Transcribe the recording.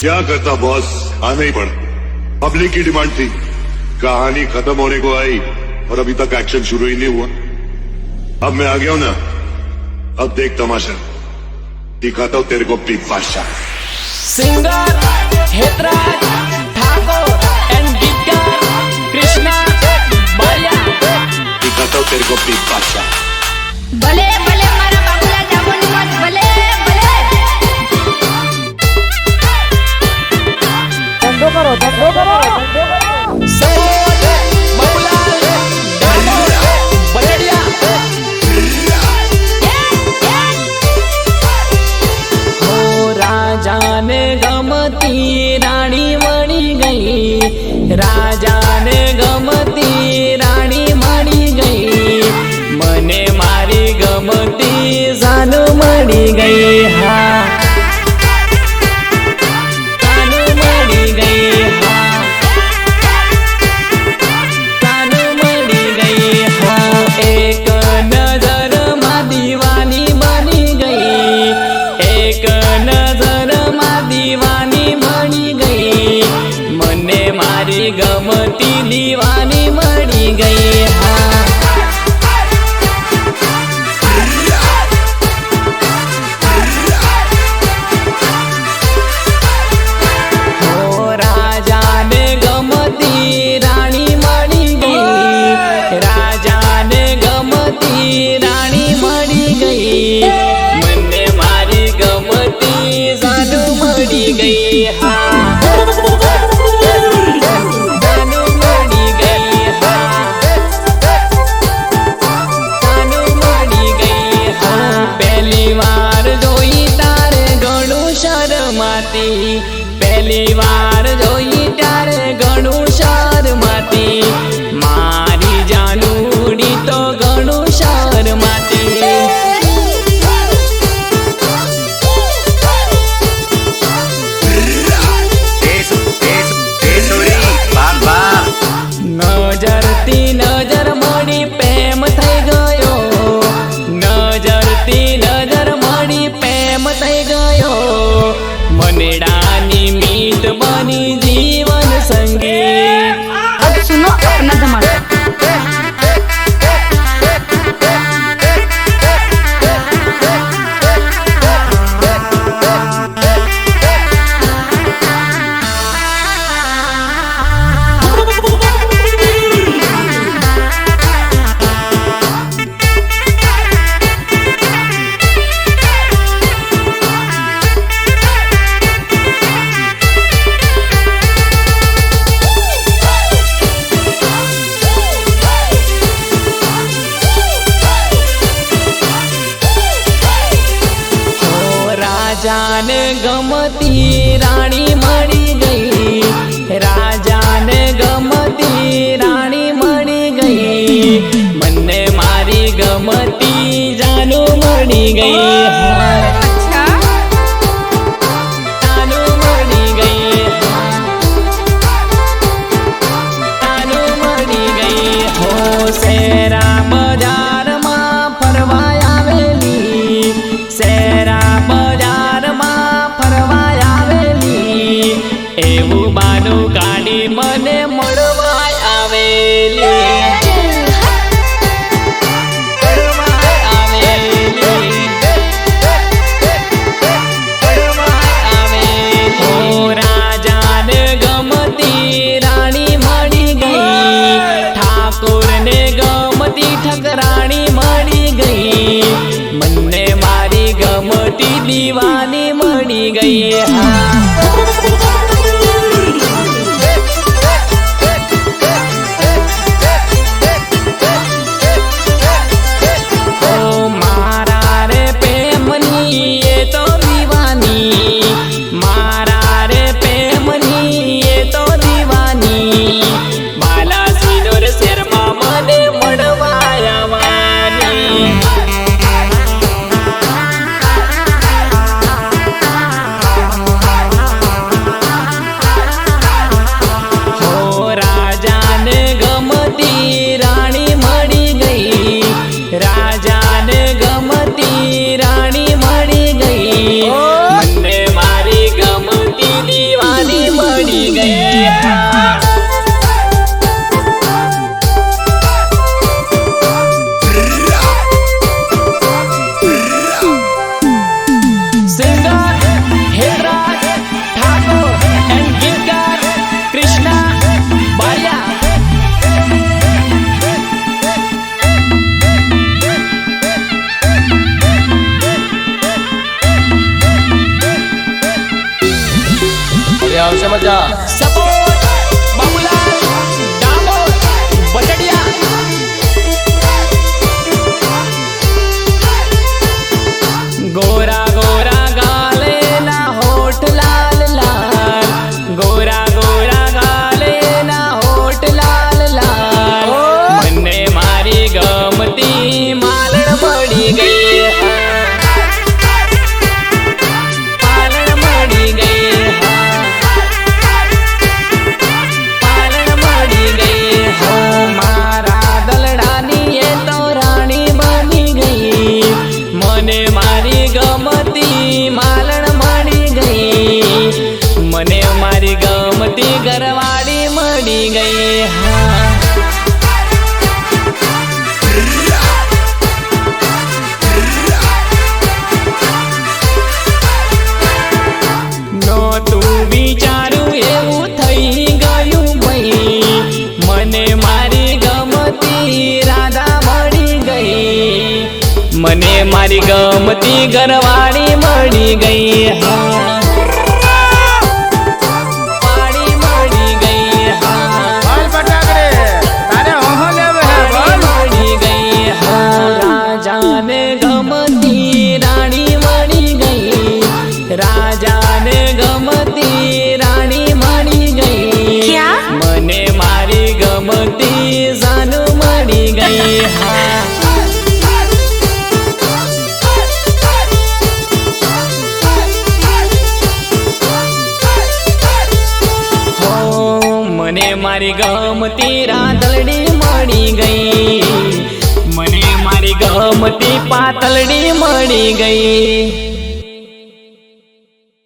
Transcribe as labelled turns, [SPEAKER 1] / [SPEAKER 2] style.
[SPEAKER 1] क्या करता बॉस, आना ही पड़ा। पब्लिक की डिमांड थी, कहानी खत्म होने को आई और अभी तक एक्शन शुरू ही नहीं हुआ। अब मैं आ गया हूं ना, अब देख तमाशा, दिखाता हूं तेरे को बिग बादशाह।
[SPEAKER 2] सिंगर हेतराज ठाकुर एंड गीतकार कृष्णा बारिया,
[SPEAKER 1] दिखाता हूं तेरे को बिग बादशाह।
[SPEAKER 3] भले भले मारा बाबूला जाबोनी मत भले भले
[SPEAKER 4] धंधो करो धंधो करो धंधो करो।
[SPEAKER 2] सोड बाबूलाल ठाकुर बलेडिया। हो राजा ने गमती रानी मળી गई, राजा ने गमती रानी मળી गई, મને મારી ગમતી જાન મળી ગઈ। હા જાન મળી ગઈ, હા જાન મળી ગઈ। હા એક નજરમાં દીવાની બની ગઈ, એક નજરમાં દીવાની બની ગઈ, મને મારી ગમતી દીવાની મળી ગઈ। હા પહેલી વાર જોઈ ત્યારે ઘણું શરમાતી, મારી જાનુડી તો ઘણું શરમાતી। નજરથી નજર મળી પ્રેમ થઈ ગયો, નજરથી નજર મળી પ્રેમ થઈ ગયો, મનેડાની મીત બની જીવન સંગી।
[SPEAKER 3] अब सुनो अपना धमाका। રાજાને ગમતી રાણી મળી ગઈ, રાજાને ગમતી રાણી મળી ગઈ, મને મારી ગમતી જાનું મળી ગઈ। अच्छा
[SPEAKER 2] જાનું મળી ગઈ, જાનું મળી ગઈ। હો શેરા બજારમાં ફરવા આવેલી, શેરા બજારમાં ફરવા આવેલી, એવું બાનું કાઢી મને મળવા આવેલી, મળવા આવેલી, મળવા આવેલી। હો રાજાને ગમતી રાણી મળી ગઈ, ઠાકોરને ગમતી ઠકરાણી મળી ગઈ, મને મારી ગમતી દીવાની મળી ગઈ। હા ઓ મારા રે પ્રેમની એ તો દીવાની, મારા રે પ્રેમની એ તો દીવાની, બાલા સિંદૂર શેરમાં મને મળવા આવવાની।
[SPEAKER 5] બજા
[SPEAKER 2] સપોર્ટ બાબુલાલ ડામોર બચડિયા ગોરા ગોરા ગાલેના હોઠ લાલ લાલ ગોરા ગોરા ગાલેના હોઠ લાલ લાલ મને મારી ગમતી માલણ મળી ગઈ પાલણ મળી ગઈ પાલણ મળી ગઈ મારા દલડાની એ તો રાણી બની ગઈ મને મારી ગમતી માલણ મળી ગઈ મને મારી ગમતી ઘરવાળી મળી ગઈ નહોતું વિચાર્યું એવું થઈ ગયું ભાઈ મને મારી ગમતી રાધા મળી ગઈ મને મારી ગમતી ઘરવાળી મળી ગઈ વાળી મળી ગઈ
[SPEAKER 5] બોલ બટાકરે તારે હોહો લેવે હે બોલ
[SPEAKER 2] મળી ગઈ રાજાને ગમતી રાણી મળી ગઈ રાજાને ગમતી રાણી મળી ગઈ
[SPEAKER 3] ક્યાં?
[SPEAKER 2] મને મારી ગમતી જાનું મળી ગઈ મને મારી ગમતી રાધલડી મળી ગઈ મને મારી ગમતી પાતળડી મળી ગઈ